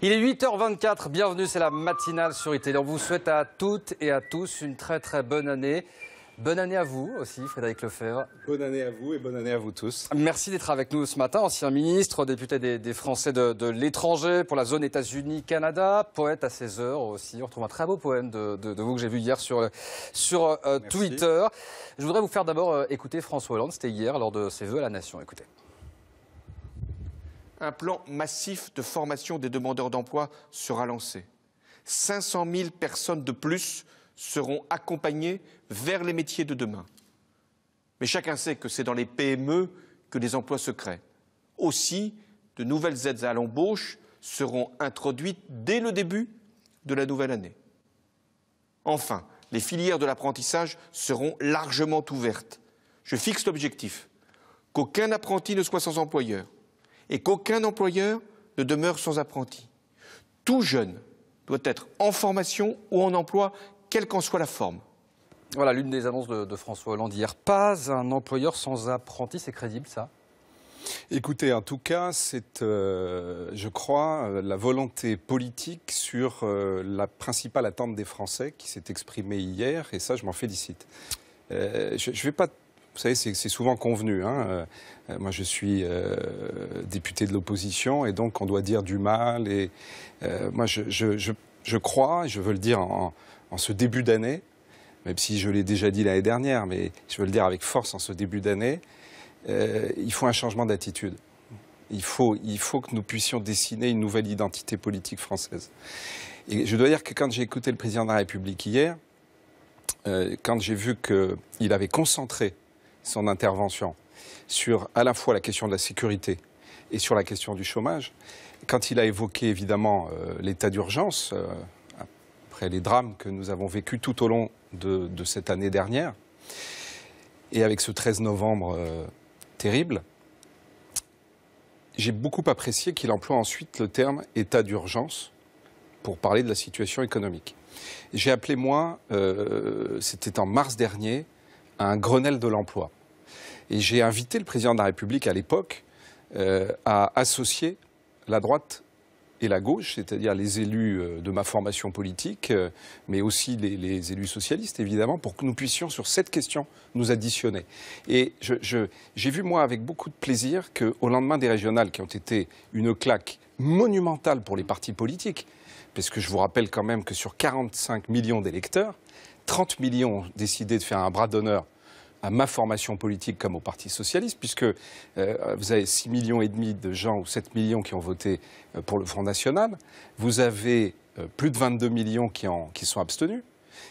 Il est 8h24, bienvenue, c'est la matinale sur iTélé. On vous souhaite à toutes et à tous une très bonne année. Bonne année à vous aussi, Frédéric Lefebvre. Bonne année à vous et bonne année à vous tous. Merci d'être avec nous ce matin, ancien ministre, député des Français de l'étranger pour la zone États-Unis-Canada, poète à 16 heures aussi. On retrouve un très beau poème de vous que j'ai vu hier sur Twitter. Je voudrais vous faire d'abord écouter François Hollande, c'était hier lors de ses vœux à la nation. Écoutez. Un plan massif de formation des demandeurs d'emploi sera lancé. 500 000 personnes de plus seront accompagnées vers les métiers de demain. Mais chacun sait que c'est dans les PME que les emplois se créent. Aussi, de nouvelles aides à l'embauche seront introduites dès le début de la nouvelle année. Enfin, les filières de l'apprentissage seront largement ouvertes. Je fixe l'objectif qu'aucun apprenti ne soit sans employeur et qu'aucun employeur ne demeure sans apprenti. Tout jeune doit être en formation ou en emploi, quelle qu'en soit la forme. Voilà l'une des annonces de François Hollande hier. Pas un employeur sans apprenti, c'est crédible ça? Écoutez, en tout cas, c'est, je crois, la volonté politique sur la principale attente des Français qui s'est exprimée hier, et ça, je m'en félicite. Je vais pas... Vous savez, c'est souvent convenu. Hein. Moi, je suis député de l'opposition et donc on doit dire du mal. Et moi, je crois, et je veux le dire en ce début d'année, même si je l'ai déjà dit l'année dernière, mais je veux le dire avec force en ce début d'année, il faut un changement d'attitude. Il faut que nous puissions dessiner une nouvelle identité politique française. Et je dois dire que quand j'ai écouté le président de la République hier, quand j'ai vu qu'il avait concentré son intervention sur à la fois la question de la sécurité et sur la question du chômage, quand il a évoqué évidemment l'état d'urgence, après les drames que nous avons vécus tout au long de cette année dernière, et avec ce 13 novembre terrible, j'ai beaucoup apprécié qu'il emploie ensuite le terme état d'urgence pour parler de la situation économique. J'ai appelé, moi, c'était en mars dernier, à un Grenelle de l'emploi. Et j'ai invité le président de la République à l'époque à associer la droite et la gauche, c'est-à-dire les élus de ma formation politique, mais aussi les élus socialistes, évidemment, pour que nous puissions, sur cette question, nous additionner. Et j'ai vu, moi, avec beaucoup de plaisir, qu'au lendemain des régionales, qui ont été une claque monumentale pour les partis politiques, parce que je vous rappelle quand même que sur 45 millions d'électeurs, 30 millions ont décidé de faire un bras d'honneur à ma formation politique comme au Parti socialiste, puisque vous avez 6,5 millions de gens ou 7 millions qui ont voté pour le Front National, vous avez plus de 22 millions qui sont abstenus,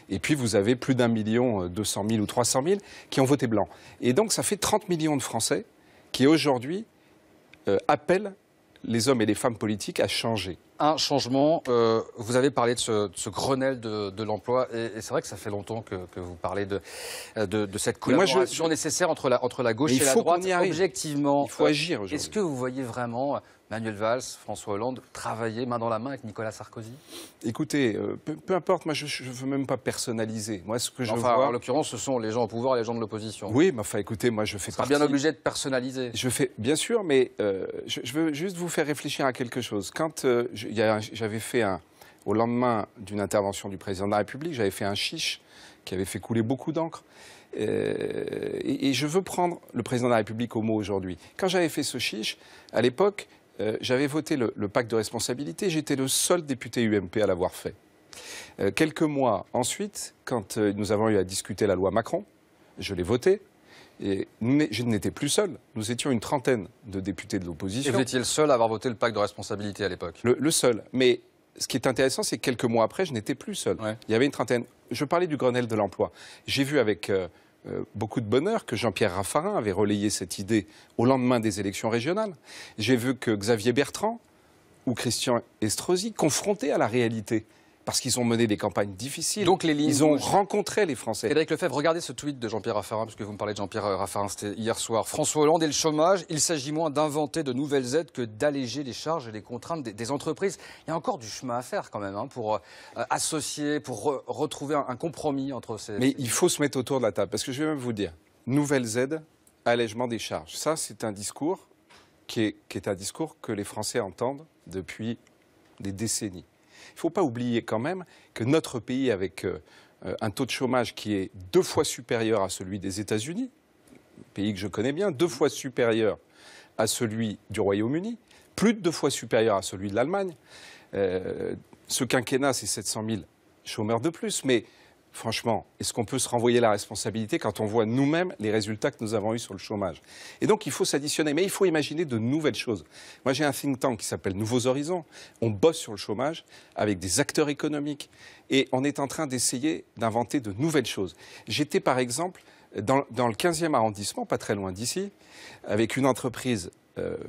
et puis vous avez plus d'1 million 200 000 ou 300 000 qui ont voté blanc. Et donc ça fait 30 millions de Français qui aujourd'hui appellent les hommes et les femmes politiques à changer. Un changement, vous avez parlé de ce Grenelle de l'emploi et c'est vrai que ça fait longtemps que vous parlez de cette collaboration nécessaire entre la gauche et la droite. Objectivement, il faut agir aujourd'hui. Est-ce que vous voyez vraiment Manuel Valls, François Hollande travailler main dans la main avec Nicolas Sarkozy? Écoutez, peu importe, moi je ne veux même pas personnaliser. Moi, ce que je vois... En l'occurrence, ce sont les gens au pouvoir et les gens de l'opposition. Oui, mais enfin écoutez, moi je fais partie... bien obligé de personnaliser. Bien sûr, mais je veux juste vous faire réfléchir à quelque chose. Quand j'avais fait au lendemain d'une intervention du président de la République, j'avais fait un chiche qui avait fait couler beaucoup d'encre. Et je veux prendre le président de la République au mot aujourd'hui. Quand j'avais fait ce chiche, à l'époque, j'avais voté le pacte de responsabilité. J'étais le seul député UMP à l'avoir fait. Quelques mois ensuite, quand nous avons eu à discuter la loi Macron, je l'ai voté. Et je n'étais plus seul. Nous étions une trentaine de députés de l'opposition. Et vous étiez le seul à avoir voté le pacte de responsabilité à l'époque? Le seul. Mais ce qui est intéressant, c'est que quelques mois après, je n'étais plus seul. Ouais. Il y avait une trentaine. Je parlais du Grenelle de l'emploi. J'ai vu avec beaucoup de bonheur que Jean-Pierre Raffarin avait relayé cette idée au lendemain des élections régionales. J'ai vu que Xavier Bertrand ou Christian Estrosi, confrontés à la réalité, parce qu'ils ont mené des campagnes difficiles. Donc ils ont rencontré les Français. Frédéric Lefebvre, regardez ce tweet de Jean-Pierre Raffarin, puisque vous me parlez de Jean-Pierre Raffarin, c'était hier soir. François Hollande et le chômage, il s'agit moins d'inventer de nouvelles aides que d'alléger les charges et les contraintes des entreprises. Il y a encore du chemin à faire quand même, hein, pour associer, pour retrouver un compromis entre ces... Mais il faut se mettre autour de la table, parce que je vais même vous dire, nouvelles aides, allègement des charges. Ça, c'est un discours qui est un discours que les Français entendent depuis des décennies. Il ne faut pas oublier quand même que notre pays, avec un taux de chômage qui est 2 fois supérieur à celui des États-Unis, pays que je connais bien, 2 fois supérieur à celui du Royaume-Uni, plus de 2 fois supérieur à celui de l'Allemagne. Ce quinquennat, c'est 700 000 chômeurs de plus, mais franchement, est-ce qu'on peut se renvoyer la responsabilité quand on voit nous-mêmes les résultats que nous avons eus sur le chômage? Et donc, il faut s'additionner, mais il faut imaginer de nouvelles choses. Moi, j'ai un think tank qui s'appelle Nouveaux Horizons. On bosse sur le chômage avec des acteurs économiques et on est en train d'essayer d'inventer de nouvelles choses. J'étais, par exemple, dans le 15e arrondissement, pas très loin d'ici, avec une entreprise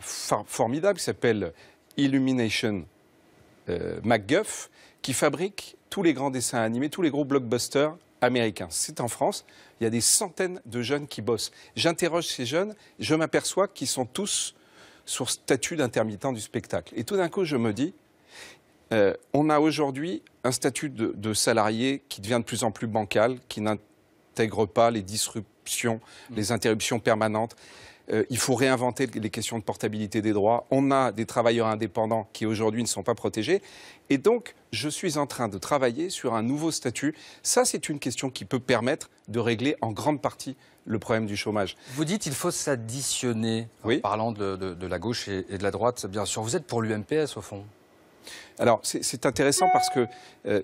formidable qui s'appelle Illumination MacGuff, qui fabrique tous les grands dessins animés, tous les gros blockbusters américains. C'est en France. Il y a des centaines de jeunes qui bossent. J'interroge ces jeunes, je m'aperçois qu'ils sont tous sur statut d'intermittent du spectacle. Et tout d'un coup, je me dis, on a aujourd'hui un statut de salarié qui devient de plus en plus bancal, qui n'intègre pas les disruptions, les interruptions permanentes. Il faut réinventer les questions de portabilité des droits. On a des travailleurs indépendants qui aujourd'hui ne sont pas protégés. Et donc, je suis en train de travailler sur un nouveau statut. Ça, c'est une question qui peut permettre de régler en grande partie le problème du chômage. Vous dites qu'il faut s'additionner, oui. En parlant de la gauche et de la droite, bien sûr. Vous êtes pour l'UMPS, au fond? Alors, c'est intéressant parce que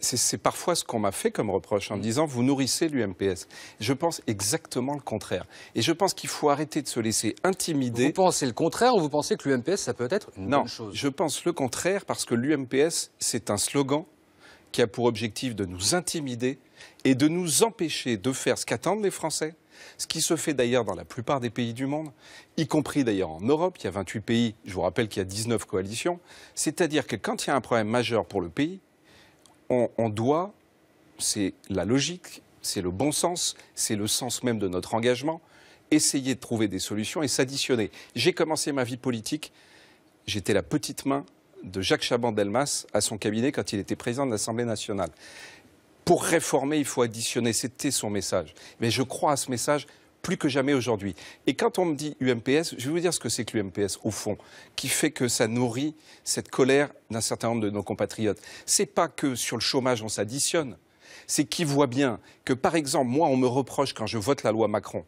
c'est parfois ce qu'on m'a fait comme reproche en me disant « vous nourrissez l'UMPS ». Je pense exactement le contraire. Et je pense qu'il faut arrêter de se laisser intimider. Vous pensez le contraire ou vous pensez que l'UMPS, ça peut être une bonne chose? Non, je pense le contraire parce que l'UMPS, c'est un slogan qui a pour objectif de nous intimider et de nous empêcher de faire ce qu'attendent les Français. Ce qui se fait d'ailleurs dans la plupart des pays du monde, y compris d'ailleurs en Europe, il y a 28 pays, je vous rappelle qu'il y a 19 coalitions, c'est-à-dire que quand il y a un problème majeur pour le pays, on doit, c'est la logique, c'est le bon sens, c'est le sens même de notre engagement, essayer de trouver des solutions et s'additionner. J'ai commencé ma vie politique, j'étais la petite main de Jacques Chaban-Delmas à son cabinet quand il était président de l'Assemblée nationale. Pour réformer, il faut additionner. C'était son message. Mais je crois à ce message plus que jamais aujourd'hui. Et quand on me dit UMPS, je vais vous dire ce que c'est que l'UMPS, au fond, qui fait que ça nourrit cette colère d'un certain nombre de nos compatriotes. C'est pas que sur le chômage, on s'additionne. C'est qu'ils voient bien que, par exemple, moi, on me reproche, quand je vote la loi Macron,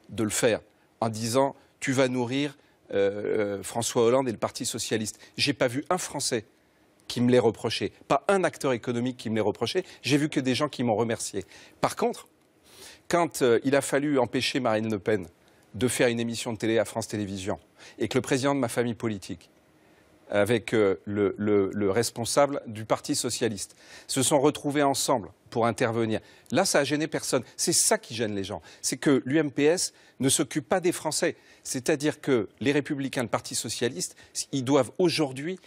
de le faire, en disant « tu vas nourrir François Hollande et le Parti socialiste ». J'ai pas vu un Français qui me l'ait reproché, pas un acteur économique qui me l'ait reproché, j'ai vu que des gens qui m'ont remercié. Par contre, quand il a fallu empêcher Marine Le Pen de faire une émission de télé à France Télévisions et que le président de ma famille politique, avec le responsable du Parti socialiste, se sont retrouvés ensemble pour intervenir, là, ça a gêné personne. C'est ça qui gêne les gens. C'est que l'UMPS ne s'occupe pas des Français. C'est-à-dire que les Républicains, le Parti socialiste, ils doivent aujourd'hui,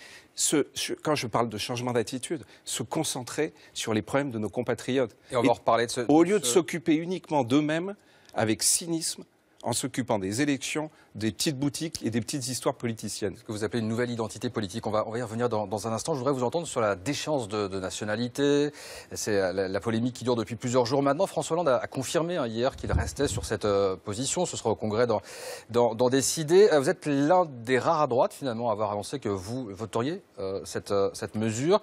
quand je parle de changement d'attitude, se concentrer sur les problèmes de nos compatriotes. Et on va en reparler de ce... Au lieu de s'occuper uniquement d'eux-mêmes, avec cynisme, en s'occupant des élections, des petites boutiques et des petites histoires politiciennes. Ce que vous appelez une nouvelle identité politique. On va y revenir dans un instant. Je voudrais vous entendre sur la déchéance de nationalité. C'est la polémique qui dure depuis plusieurs jours maintenant. François Hollande a confirmé hier qu'il restait sur cette position. Ce sera au Congrès d'en décider. Vous êtes l'un des rares à droite, finalement, à avoir annoncé que vous voteriez cette mesure.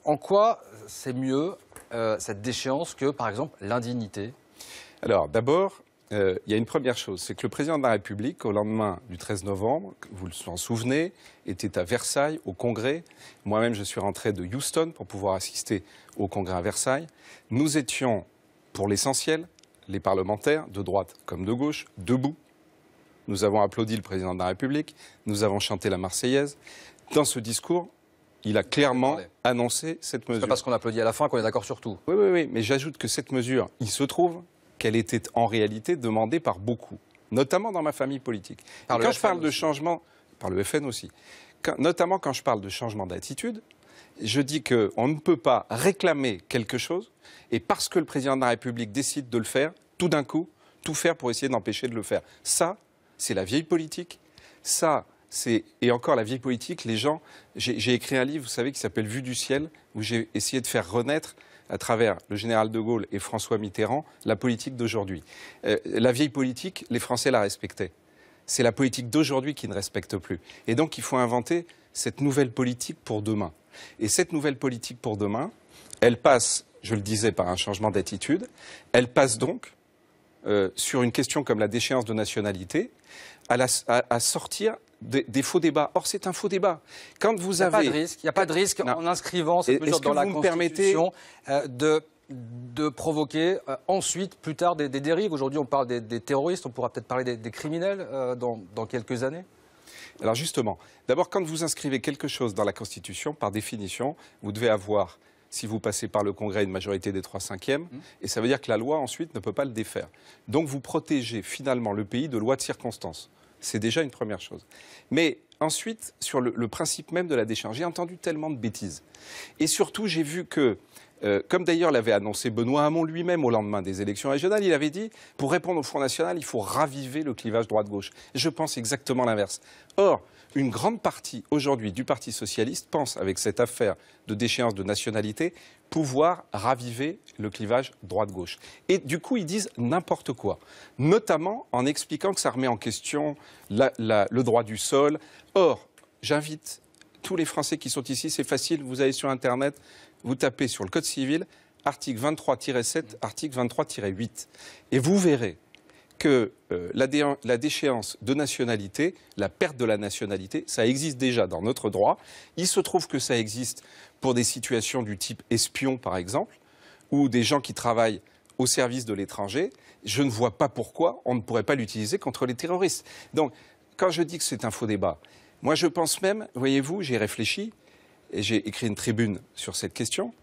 En quoi c'est mieux, cette déchéance, que, par exemple, l'indignité? Alors, d'abord, il y a une première chose, c'est que le président de la République, au lendemain du 13 novembre, vous vous en souvenez, était à Versailles, au Congrès. Moi-même, je suis rentré de Houston pour pouvoir assister au Congrès à Versailles. Nous étions, pour l'essentiel, les parlementaires, de droite comme de gauche, debout. Nous avons applaudi le président de la République, nous avons chanté la Marseillaise. Dans ce discours, il a clairement annoncé cette mesure. C'est pas parce qu'on applaudit à la fin qu'on est d'accord sur tout. Oui, mais j'ajoute que cette mesure, il se trouve qu'elle était en réalité demandée par beaucoup, notamment dans ma famille politique. Quand je parle de changement, par le FN aussi, notamment quand je parle de changement d'attitude, je dis qu'on ne peut pas réclamer quelque chose et parce que le président de la République décide de le faire, tout d'un coup, tout faire pour essayer d'empêcher de le faire. Ça, c'est la vieille politique. Ça, et encore la vieille politique, les gens... J'ai écrit un livre, vous savez, qui s'appelle Vue du ciel, où j'ai essayé de faire renaître à travers le général de Gaulle et François Mitterrand, la politique d'aujourd'hui. La vieille politique, les Français la respectaient. C'est la politique d'aujourd'hui qui ne respecte plus. Et donc, il faut inventer cette nouvelle politique pour demain. Et cette nouvelle politique pour demain, elle passe, je le disais, par un changement d'attitude. Elle passe donc, sur une question comme la déchéance de nationalité, à sortir des faux débats. Or, c'est un faux débat. Quand vous avez... Il n'y a pas de risque en inscrivant cette mesure dans la Constitution de provoquer ensuite, plus tard, des dérives. Aujourd'hui, on parle des terroristes, on pourra peut-être parler des criminels dans quelques années. Alors justement, d'abord, quand vous inscrivez quelque chose dans la Constitution, par définition, vous devez avoir, si vous passez par le Congrès, une majorité des 3/5, et ça veut dire que la loi, ensuite, ne peut pas le défaire. Donc vous protégez finalement le pays de lois de circonstance. C'est déjà une première chose. Mais ensuite, sur le principe même de la déchéance, j'ai entendu tellement de bêtises. Et surtout, j'ai vu que, comme d'ailleurs l'avait annoncé Benoît Hamon lui-même au lendemain des élections régionales, il avait dit, pour répondre au Front National, il faut raviver le clivage droite-gauche. Je pense exactement l'inverse. Or, une grande partie aujourd'hui du Parti socialiste pense, avec cette affaire de déchéance de nationalité, pouvoir raviver le clivage droite-gauche. Et du coup, ils disent n'importe quoi, notamment en expliquant que ça remet en question le droit du sol. Or, j'invite tous les Français qui sont ici, c'est facile, vous allez sur Internet, vous tapez sur le Code civil, article 23-7, article 23-8, et vous verrez que la déchéance de nationalité, la perte de la nationalité, ça existe déjà dans notre droit. Il se trouve que ça existe pour des situations du type espion, par exemple, ou des gens qui travaillent au service de l'étranger. Je ne vois pas pourquoi on ne pourrait pas l'utiliser contre les terroristes. Donc, quand je dis que c'est un faux débat, moi je pense même, voyez-vous, j'ai réfléchi, et j'ai écrit une tribune sur cette question,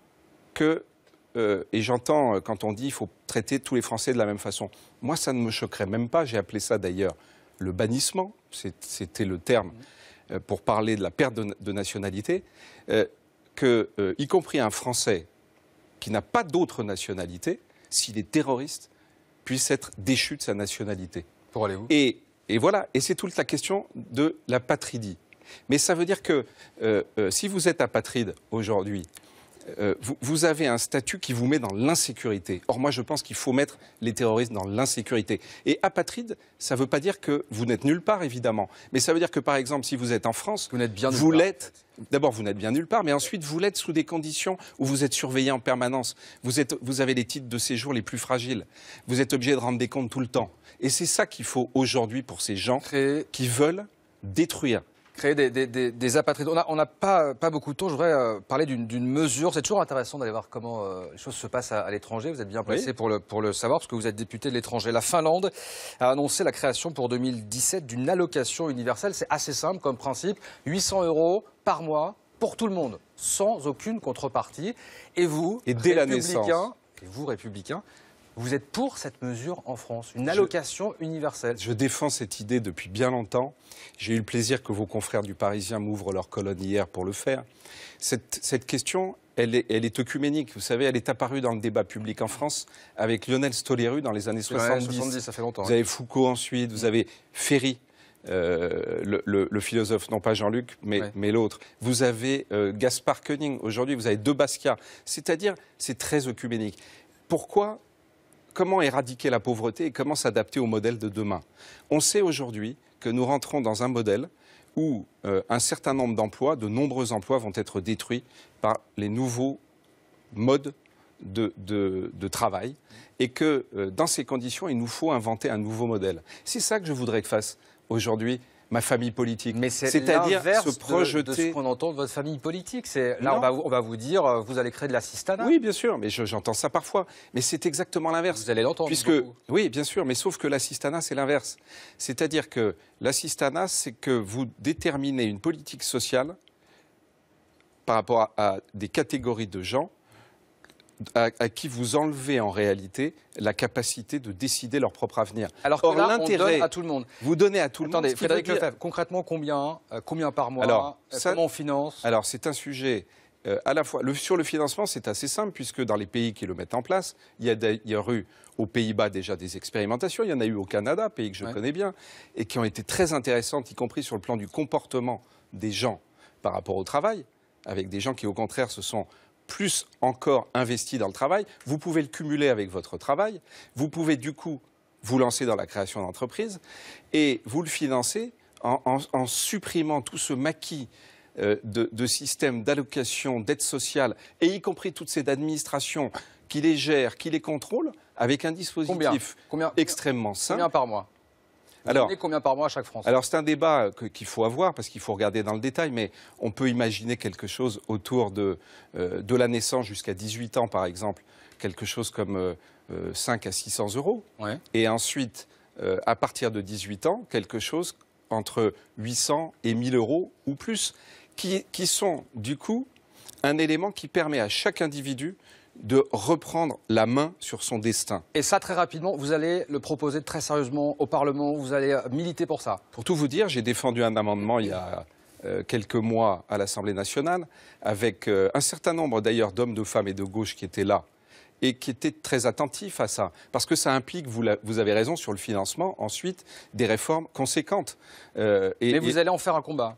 et j'entends quand on dit qu'il faut traiter tous les Français de la même façon. Moi, ça ne me choquerait même pas. J'ai appelé ça d'ailleurs le bannissement. C'était le terme pour parler de la perte de nationalité. Y compris un Français qui n'a pas d'autre nationalité, s'il est terroriste, puisse être déchu de sa nationalité. Pour aller où ? Et voilà. Et c'est toute la question de la patridie. Mais ça veut dire que si vous êtes apatride aujourd'hui, vous avez un statut qui vous met dans l'insécurité. Or, moi, je pense qu'il faut mettre les terroristes dans l'insécurité. Et apatride, ça ne veut pas dire que vous n'êtes nulle part, évidemment. Mais ça veut dire que, par exemple, si vous êtes en France, vous l'êtes. D'abord, vous n'êtes bien nulle part, mais ensuite, vous l'êtes sous des conditions où vous êtes surveillé en permanence. Vous avez les titres de séjour les plus fragiles. Vous êtes obligé de rendre des comptes tout le temps. Et c'est ça qu'il faut aujourd'hui pour ces gens qui veulent détruire. Créer des apatrides. On n'a pas beaucoup de temps. Je voudrais parler d'une mesure. C'est toujours intéressant d'aller voir comment les choses se passent à l'étranger. Vous êtes bien placé pour le savoir, parce que vous êtes député de l'étranger. La Finlande a annoncé la création pour 2017 d'une allocation universelle. C'est assez simple comme principe. 800 € par mois pour tout le monde, sans aucune contrepartie. Et vous, dès la naissance. Et vous, républicains, vous êtes pour cette mesure en France, une allocation universelle. Je défends cette idée depuis bien longtemps. J'ai eu le plaisir que vos confrères du Parisien m'ouvrent leur colonne hier pour le faire. Cette question, elle est œcuménique. Vous savez, elle est apparue dans le débat public en France avec Lionel Stoléru dans les années 70, ça fait longtemps. Vous avez Foucault ensuite, vous avez Ferry, le philosophe, non pas Jean-Luc, mais l'autre. Vous avez Gaspard Koenig, aujourd'hui vous avez De Basquiat. C'est-à-dire, c'est très œcuménique. Pourquoi ? Comment éradiquer la pauvreté et comment s'adapter au modèle de demain? On sait aujourd'hui que nous rentrons dans un modèle où un certain nombre d'emplois, de nombreux emplois, vont être détruits par les nouveaux modes de travail et que dans ces conditions, il nous faut inventer un nouveau modèle. C'est ça que je voudrais que fasse aujourd'hui ma famille politique. Mais c'est-à-dire se projeter de ce qu'on entend de votre famille politique. Là, on va vous dire, vous allez créer de l'assistanat. Oui, bien sûr, mais j'entends ça parfois. Mais c'est exactement l'inverse. Vous allez l'entendre. Oui, bien sûr, mais sauf que l'assistanat, c'est l'inverse. C'est-à-dire que l'assistanat, c'est que vous déterminez une politique sociale par rapport à des catégories de gens à qui vous enlevez en réalité la capacité de décider leur propre avenir. Alors que là, on donne à tout le monde. Vous donnez à tout le monde. Attendez, Frédéric Lefebvre, concrètement, combien par mois? Comment on finance? Alors, c'est un sujet à la fois... Sur le financement, c'est assez simple, puisque dans les pays qui le mettent en place, il y a eu aux Pays-Bas déjà des expérimentations, il y en a eu au Canada, pays que je connais bien, et qui ont été très intéressantes, y compris sur le plan du comportement des gens par rapport au travail, avec des gens qui, au contraire, se sont plus encore investi dans le travail. Vous pouvez le cumuler avec votre travail. Vous pouvez du coup vous lancer dans la création d'entreprises et vous le financez en supprimant tout ce maquis de systèmes d'allocation, d'aide sociale, et y compris toutes ces administrations qui les gèrent, qui les contrôlent, avec un dispositif extrêmement simple. Combien par mois? Alors, combien par mois à chaque Français? Alors c'est un débat qu'il faut avoir parce qu'il faut regarder dans le détail, mais on peut imaginer quelque chose autour de la naissance jusqu'à 18 ans, par exemple, quelque chose comme 5 à 600 euros. Ouais. Et ensuite, à partir de 18 ans, quelque chose entre 800 et 1000 euros ou plus, qui sont du coup un élément qui permet à chaque individu de reprendre la main sur son destin. Et ça, très rapidement, vous allez le proposer très sérieusement au Parlement, vous allez militer pour ça? Pour tout vous dire, j'ai défendu un amendement il y a quelques mois à l'Assemblée nationale, avec un certain nombre d'ailleurs d'hommes, de femmes et de gauche qui étaient là et qui étaient très attentifs à ça. Parce que ça implique, vous avez raison, sur le financement, ensuite, des réformes conséquentes. Mais vous allez en faire un combat?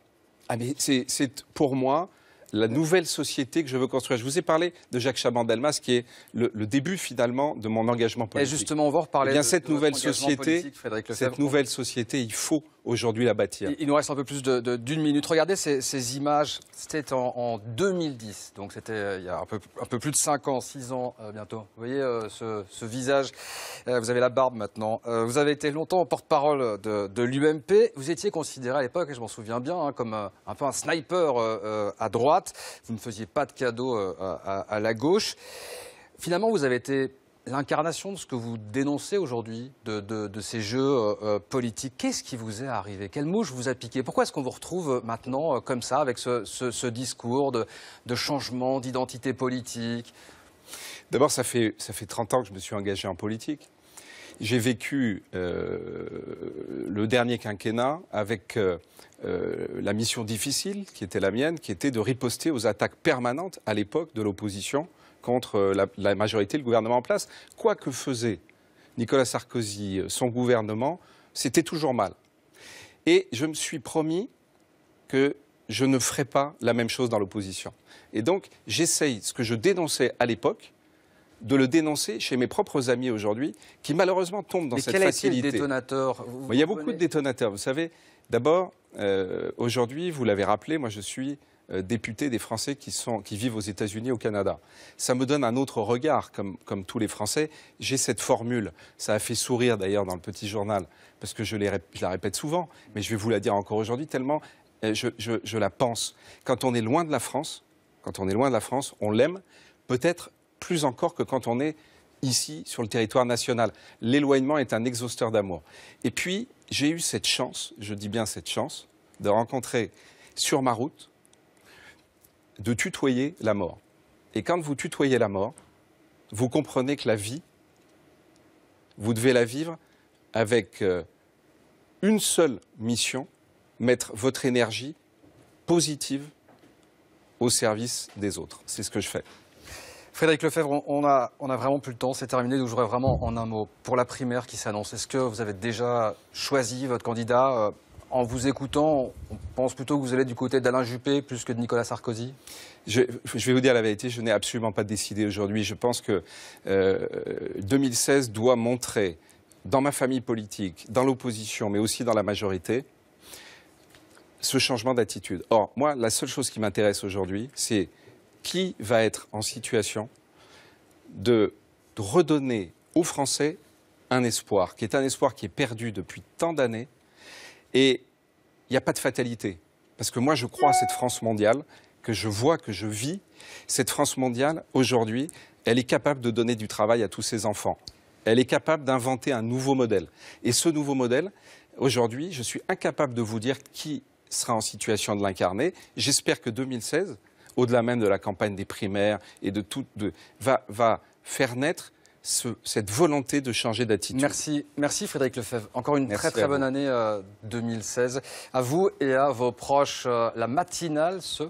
Ah mais c'est pour moi la nouvelle société que je veux construire. Je vous ai parlé de Jacques Chaban-Delmas, qui est le début finalement de mon engagement politique. Et justement, on va reparler de cette nouvelle société. Frédéric Lefebvre. Cette nouvelle société, il faut aujourd'hui la bâtir. Il nous reste un peu plus d'une minute. Regardez ces images. C'était en 2010, donc c'était il y a un peu plus de 5 ans, 6 ans bientôt. Vous voyez ce visage. Vous avez la barbe maintenant. Vous avez été longtemps porte-parole de l'UMP. Vous étiez considéré à l'époque, et je m'en souviens bien, comme un peu un sniper à droite. Vous ne faisiez pas de cadeaux à la gauche. Finalement, vous avez été l'incarnation de ce que vous dénoncez aujourd'hui, de ces jeux politiques. Qu'est-ce qui vous est arrivé? Quelle mouche vous a piqué? Pourquoi est-ce qu'on vous retrouve maintenant comme ça, avec ce discours de changement d'identité politique? D'abord, ça fait 30 ans que je me suis engagé en politique. J'ai vécu le dernier quinquennat avec la mission difficile qui était la mienne, qui était de riposter aux attaques permanentes à l'époque de l'opposition contre la majorité, le gouvernement en place. Quoi que faisait Nicolas Sarkozy, son gouvernement, c'était toujours mal. Et je me suis promis que je ne ferais pas la même chose dans l'opposition. Et donc, j'essaye, ce que je dénonçais à l'époque, de le dénoncer chez mes propres amis aujourd'hui, qui malheureusement tombent dans cette facilité. Quel a été le détonateur? Il y a beaucoup de détonateurs. Vous savez, d'abord, aujourd'hui, vous l'avez rappelé, moi je suis député des Français qui vivent aux États-Unis, au Canada. Ça me donne un autre regard, comme tous les Français. J'ai cette formule, ça a fait sourire d'ailleurs dans le petit journal, parce que je la répète souvent, mais je vais vous la dire encore aujourd'hui, tellement je la pense. Quand on est loin de la France, on l'aime peut-être plus encore que quand on est ici, sur le territoire national. L'éloignement est un exhausteur d'amour. Et puis, j'ai eu cette chance, je dis bien cette chance, de rencontrer sur ma route, de tutoyer la mort. Et quand vous tutoyez la mort, vous comprenez que la vie, vous devez la vivre avec une seule mission, mettre votre énergie positive au service des autres. C'est ce que je fais. Frédéric Lefebvre, on a vraiment plus le temps, c'est terminé, donc je voudrais vraiment en un mot, pour la primaire qui s'annonce, est-ce que vous avez déjà choisi votre candidat? En vous écoutant, on pense plutôt que vous allez du côté d'Alain Juppé plus que de Nicolas Sarkozy? Je vais vous dire la vérité, je n'ai absolument pas décidé aujourd'hui. Je pense que 2016 doit montrer, dans ma famille politique, dans l'opposition, mais aussi dans la majorité, ce changement d'attitude. Or, moi, la seule chose qui m'intéresse aujourd'hui, c'est qui va être en situation de redonner aux Français un espoir, qui est un espoir qui est perdu depuis tant d'années. Et il n'y a pas de fatalité. Parce que moi, je crois à cette France mondiale, que je vois, que je vis. Cette France mondiale, aujourd'hui, elle est capable de donner du travail à tous ses enfants. Elle est capable d'inventer un nouveau modèle. Et ce nouveau modèle, aujourd'hui, je suis incapable de vous dire qui sera en situation de l'incarner. J'espère que 2016, au-delà même de la campagne des primaires et de tout, va faire naître cette volonté de changer d'attitude. Merci Frédéric Lefebvre. Encore une très bonne année 2016. À vous et à vos proches. La matinale se